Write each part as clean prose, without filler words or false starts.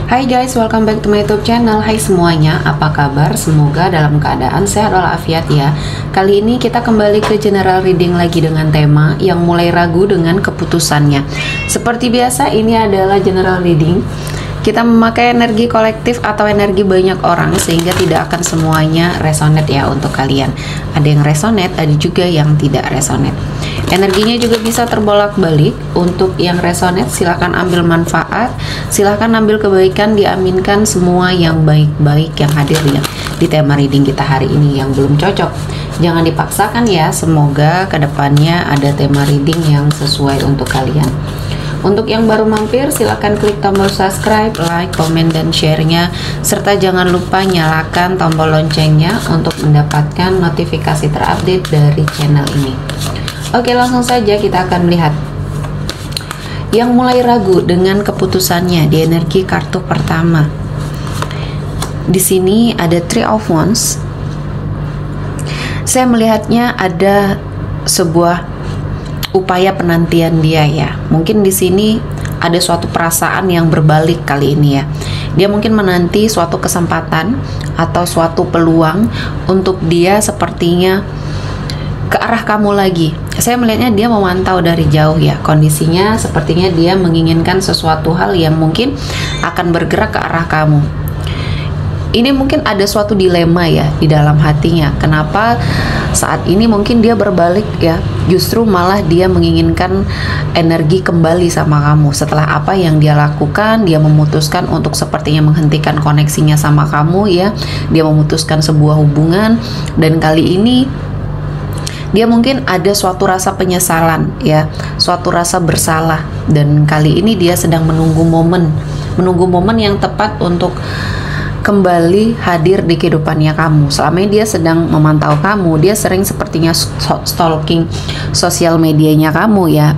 Hai guys, welcome back to my YouTube channel. Hai semuanya, apa kabar? Semoga dalam keadaan sehat walafiat ya. Kali ini kita kembali ke general reading lagi dengan tema yang mulai ragu dengan keputusannya. Seperti biasa, ini adalah general reading. Kita memakai energi kolektif atau energi banyak orang sehingga tidak akan semuanya resonate ya untuk kalian. Ada yang resonate, ada juga yang tidak resonate. Energinya juga bisa terbolak-balik. Untuk yang resonate silahkan ambil manfaat, silahkan ambil kebaikan, diaminkan semua yang baik-baik yang hadir di tema reading kita hari ini. Yang belum cocok jangan dipaksakan ya, semoga kedepannya ada tema reading yang sesuai untuk kalian. Untuk yang baru mampir, silahkan klik tombol subscribe, like, komen, dan share-nya, serta jangan lupa nyalakan tombol loncengnya untuk mendapatkan notifikasi terupdate dari channel ini. Oke, langsung saja kita akan melihat yang mulai ragu dengan keputusannya di energi kartu pertama. Di sini ada Three of Wands. Saya melihatnya ada sebuah upaya penantian dia ya. Mungkin di sini ada suatu perasaan yang berbalik kali ini ya. Dia mungkin menanti suatu kesempatan atau suatu peluang untuk dia sepertinya ke arah kamu lagi. Saya melihatnya dia memantau dari jauh ya. Kondisinya sepertinya dia menginginkan sesuatu hal yang mungkin akan bergerak ke arah kamu. Ini mungkin ada suatu dilema ya di dalam hatinya. Kenapa saat ini mungkin dia berbalik ya, justru malah dia menginginkan energi kembali sama kamu. Setelah apa yang dia lakukan, dia memutuskan untuk sepertinya menghentikan koneksinya sama kamu ya. Dia memutuskan sebuah hubungan, dan kali ini dia mungkin ada suatu rasa penyesalan ya, suatu rasa bersalah, dan kali ini dia sedang menunggu momen yang tepat untuk kembali hadir di kehidupannya kamu. Selama ini dia sedang memantau kamu, dia sering sepertinya stalking sosial medianya kamu ya.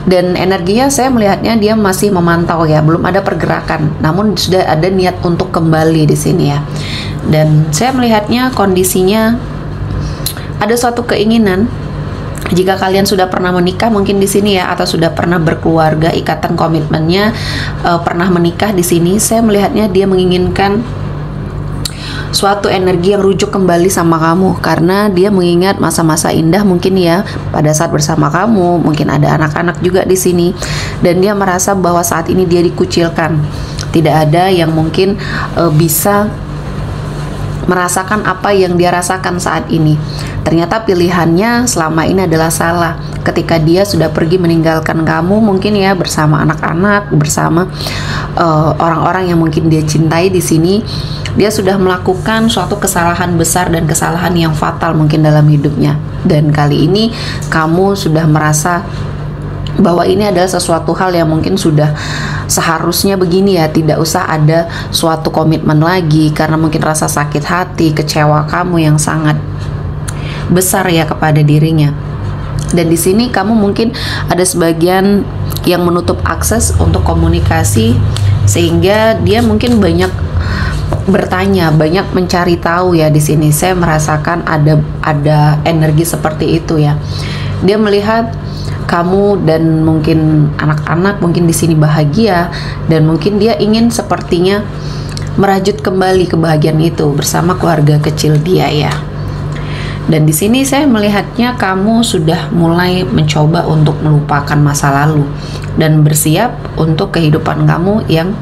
Dan energinya saya melihatnya dia masih memantau ya, belum ada pergerakan, namun sudah ada niat untuk kembali di sini ya. Dan saya melihatnya kondisinya ada suatu keinginan. Jika kalian sudah pernah menikah mungkin di sini ya, atau sudah pernah berkeluarga, ikatan komitmennya pernah menikah di sini, saya melihatnya dia menginginkan suatu energi yang rujuk kembali sama kamu, karena dia mengingat masa-masa indah mungkin ya pada saat bersama kamu. Mungkin ada anak-anak juga di sini, dan dia merasa bahwa saat ini dia dikucilkan. Tidak ada yang mungkin bisa merasakan apa yang dia rasakan saat ini. Ternyata pilihannya selama ini adalah salah. Ketika dia sudah pergi meninggalkan kamu mungkin ya, bersama anak-anak, bersama orang-orang yang mungkin dia cintai di sini, dia sudah melakukan suatu kesalahan besar dan kesalahan yang fatal mungkin dalam hidupnya. Dan kali ini kamu sudah merasa bahwa ini adalah sesuatu hal yang mungkin sudah seharusnya begini ya, tidak usah ada suatu komitmen lagi, karena mungkin rasa sakit hati, kecewa kamu yang sangat besar ya kepada dirinya. Dan di sini kamu mungkin ada sebagian yang menutup akses untuk komunikasi, sehingga dia mungkin banyak bertanya, banyak mencari tahu ya. Di sini saya merasakan ada energi seperti itu ya. Dia melihat kamu dan mungkin anak-anak mungkin di sini bahagia, dan mungkin dia ingin sepertinya merajut kembali kebahagiaan itu bersama keluarga kecil dia ya. Dan di sini saya melihatnya kamu sudah mulai mencoba untuk melupakan masa lalu dan bersiap untuk kehidupan kamu yang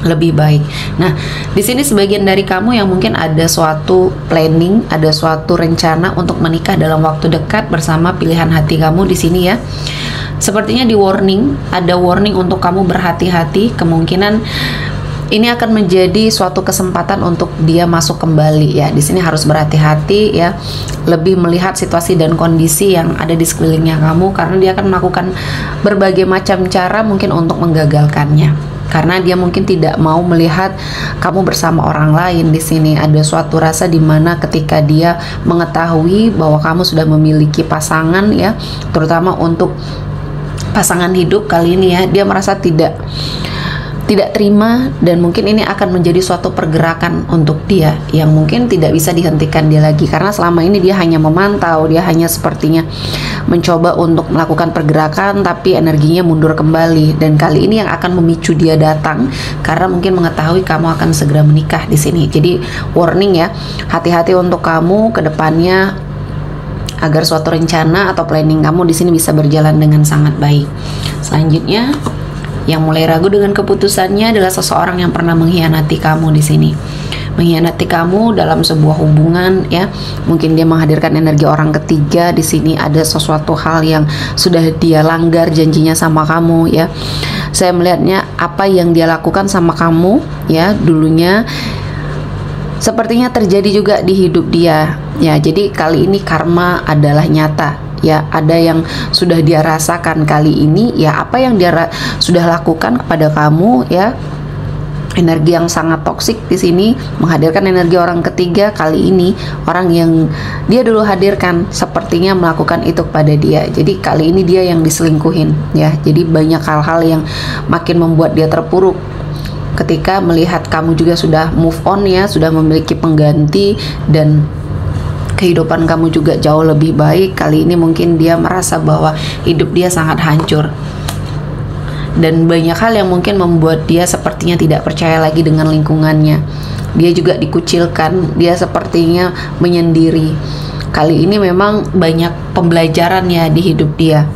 lebih baik. Nah, di sini sebagian dari kamu yang mungkin ada suatu planning, ada suatu rencana untuk menikah dalam waktu dekat bersama pilihan hati kamu di sini ya. Sepertinya di warning, ada warning untuk kamu berhati-hati. Kemungkinan ini akan menjadi suatu kesempatan untuk dia masuk kembali ya. Di sini harus berhati-hati ya, lebih melihat situasi dan kondisi yang ada di sekelilingnya kamu, karena dia akan melakukan berbagai macam cara mungkin untuk menggagalkannya. Karena dia mungkin tidak mau melihat kamu bersama orang lain. Di sini ada suatu rasa di mana ketika dia mengetahui bahwa kamu sudah memiliki pasangan ya, terutama untuk pasangan hidup kali ini ya, dia merasa tidak tidak terima, dan mungkin ini akan menjadi suatu pergerakan untuk dia yang mungkin tidak bisa dihentikan dia lagi, karena selama ini dia hanya memantau, dia hanya sepertinya mencoba untuk melakukan pergerakan tapi energinya mundur kembali. Dan kali ini yang akan memicu dia datang karena mungkin mengetahui kamu akan segera menikah di sini. Jadi warning ya, hati-hati untuk kamu ke depannya agar suatu rencana atau planning kamu di sini bisa berjalan dengan sangat baik. Selanjutnya, yang mulai ragu dengan keputusannya adalah seseorang yang pernah mengkhianati kamu di sini. Mengkhianati kamu dalam sebuah hubungan ya. Mungkin dia menghadirkan energi orang ketiga di sini, ada sesuatu hal yang sudah dia langgar janjinya sama kamu ya. Saya melihatnya apa yang dia lakukan sama kamu ya dulunya sepertinya terjadi juga di hidup dia. Ya, jadi kali ini karma adalah nyata. Ya, ada yang sudah dia rasakan kali ini ya, apa yang dia sudah lakukan kepada kamu ya. Energi yang sangat toksik di sini menghadirkan energi orang ketiga. Kali ini orang yang dia dulu hadirkan sepertinya melakukan itu kepada dia. Jadi kali ini dia yang diselingkuhin ya. Jadi banyak hal-hal yang makin membuat dia terpuruk ketika melihat kamu juga sudah move on ya, sudah memiliki pengganti dan kehidupan kamu juga jauh lebih baik. Kali ini mungkin dia merasa bahwa hidup dia sangat hancur dan banyak hal yang mungkin membuat dia sepertinya tidak percaya lagi dengan lingkungannya. Dia juga dikucilkan, dia sepertinya menyendiri. Kali ini memang banyak pembelajaran ya di hidup dia,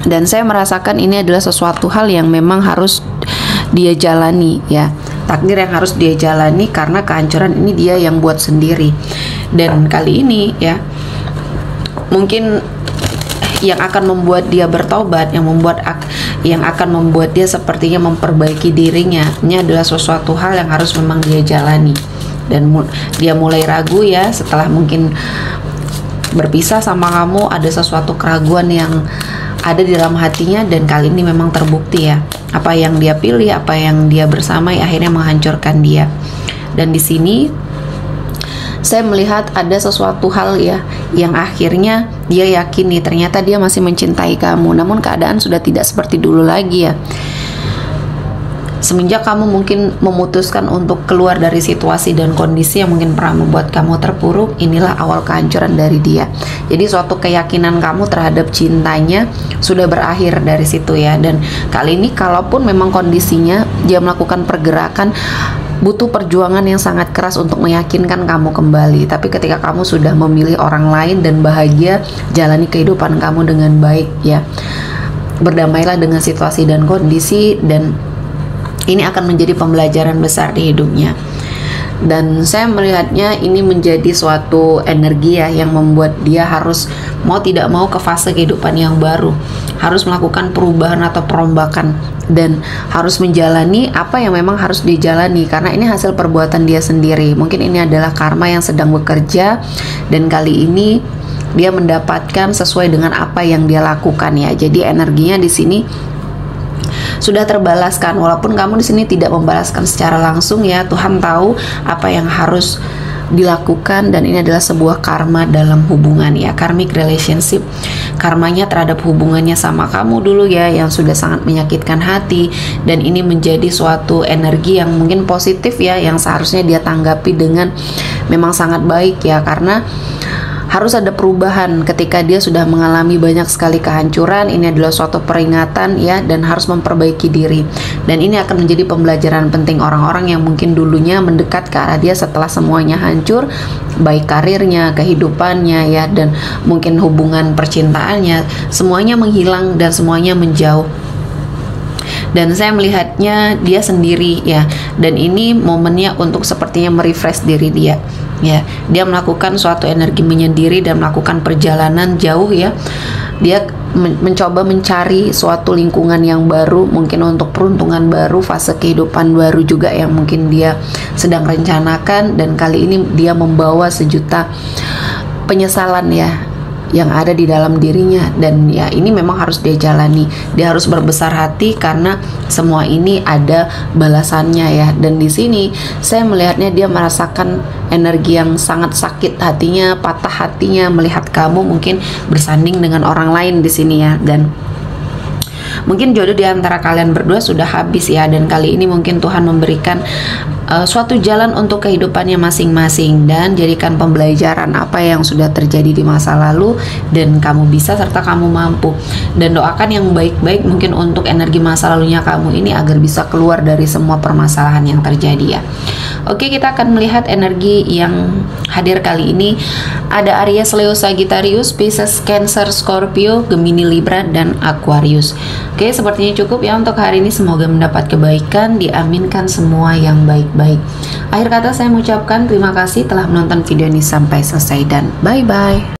dan saya merasakan ini adalah sesuatu hal yang memang harus dia jalani ya, takdir yang harus dia jalani karena kehancuran ini dia yang buat sendiri. Dan kali ini ya, mungkin yang akan membuat dia bertobat, yang akan membuat dia sepertinya memperbaiki dirinya, ini adalah sesuatu hal yang harus memang dia jalani. Dan dia mulai ragu ya, setelah mungkin berpisah sama kamu, ada sesuatu keraguan yang ada di dalam hatinya, dan kali ini memang terbukti ya, apa yang dia pilih, apa yang dia bersamai akhirnya menghancurkan dia. Dan di sini saya melihat ada sesuatu hal ya yang akhirnya dia yakini ternyata dia masih mencintai kamu, namun keadaan sudah tidak seperti dulu lagi ya. Semenjak kamu mungkin memutuskan untuk keluar dari situasi dan kondisi yang mungkin pernah membuat kamu terpuruk, inilah awal kehancuran dari dia. Jadi suatu keyakinan kamu terhadap cintanya sudah berakhir dari situ ya. Dan kali ini kalaupun memang kondisinya dia melakukan pergerakan, butuh perjuangan yang sangat keras untuk meyakinkan kamu kembali. Tapi ketika kamu sudah memilih orang lain dan bahagia, jalani kehidupan kamu dengan baik ya. Berdamailah dengan situasi dan kondisi, dan ini akan menjadi pembelajaran besar di hidupnya. Dan saya melihatnya ini menjadi suatu energi ya yang membuat dia harus mau tidak mau ke fase kehidupan yang baru, harus melakukan perubahan atau perombakan, dan harus menjalani apa yang memang harus dijalani karena ini hasil perbuatan dia sendiri. Mungkin ini adalah karma yang sedang bekerja, dan kali ini dia mendapatkan sesuai dengan apa yang dia lakukan ya. Jadi energinya di sini sudah terbalaskan, walaupun kamu di sini tidak membalaskan secara langsung ya. Tuhan tahu apa yang harus dilakukan, dan ini adalah sebuah karma dalam hubungan ya, karmic relationship. Karmanya terhadap hubungannya sama kamu dulu ya, yang sudah sangat menyakitkan hati, dan ini menjadi suatu energi yang mungkin positif ya, yang seharusnya dia tanggapi dengan memang sangat baik ya, karena harus ada perubahan ketika dia sudah mengalami banyak sekali kehancuran. Ini adalah suatu peringatan ya, dan harus memperbaiki diri. Dan ini akan menjadi pembelajaran penting orang-orang yang mungkin dulunya mendekat ke arah dia setelah semuanya hancur, baik karirnya, kehidupannya ya, dan mungkin hubungan percintaannya, semuanya menghilang dan semuanya menjauh. Dan saya melihatnya dia sendiri ya, dan ini momennya untuk sepertinya merefresh diri dia ya. Dia melakukan suatu energi menyendiri dan melakukan perjalanan jauh ya. Dia mencoba mencari suatu lingkungan yang baru, mungkin untuk peruntungan baru, fase kehidupan baru juga yang mungkin dia sedang rencanakan. Dan kali ini dia membawa sejuta penyesalan ya yang ada di dalam dirinya, dan ya ini memang harus dia jalani. Dia harus berbesar hati karena semua ini ada balasannya ya. Dan di sini saya melihatnya dia merasakan energi yang sangat sakit hatinya, patah hatinya melihat kamu mungkin bersanding dengan orang lain di sini ya. Dan Mungkin jodoh di antara kalian berdua sudah habis ya, dan kali ini mungkin Tuhan memberikan suatu jalan untuk kehidupannya masing-masing, dan jadikan pembelajaran apa yang sudah terjadi di masa lalu, dan kamu bisa serta kamu mampu, dan doakan yang baik-baik mungkin untuk energi masa lalunya kamu ini agar bisa keluar dari semua permasalahan yang terjadi ya. Oke, kita akan melihat energi yang hadir kali ini. Ada Aries, Leo, Sagittarius, Pisces, Cancer, Scorpio, Gemini, Libra, dan Aquarius. Oke, sepertinya cukup ya untuk hari ini. Semoga mendapat kebaikan, diaminkan semua yang baik-baik. Akhir kata saya mengucapkan terima kasih telah menonton video ini sampai selesai, dan bye-bye.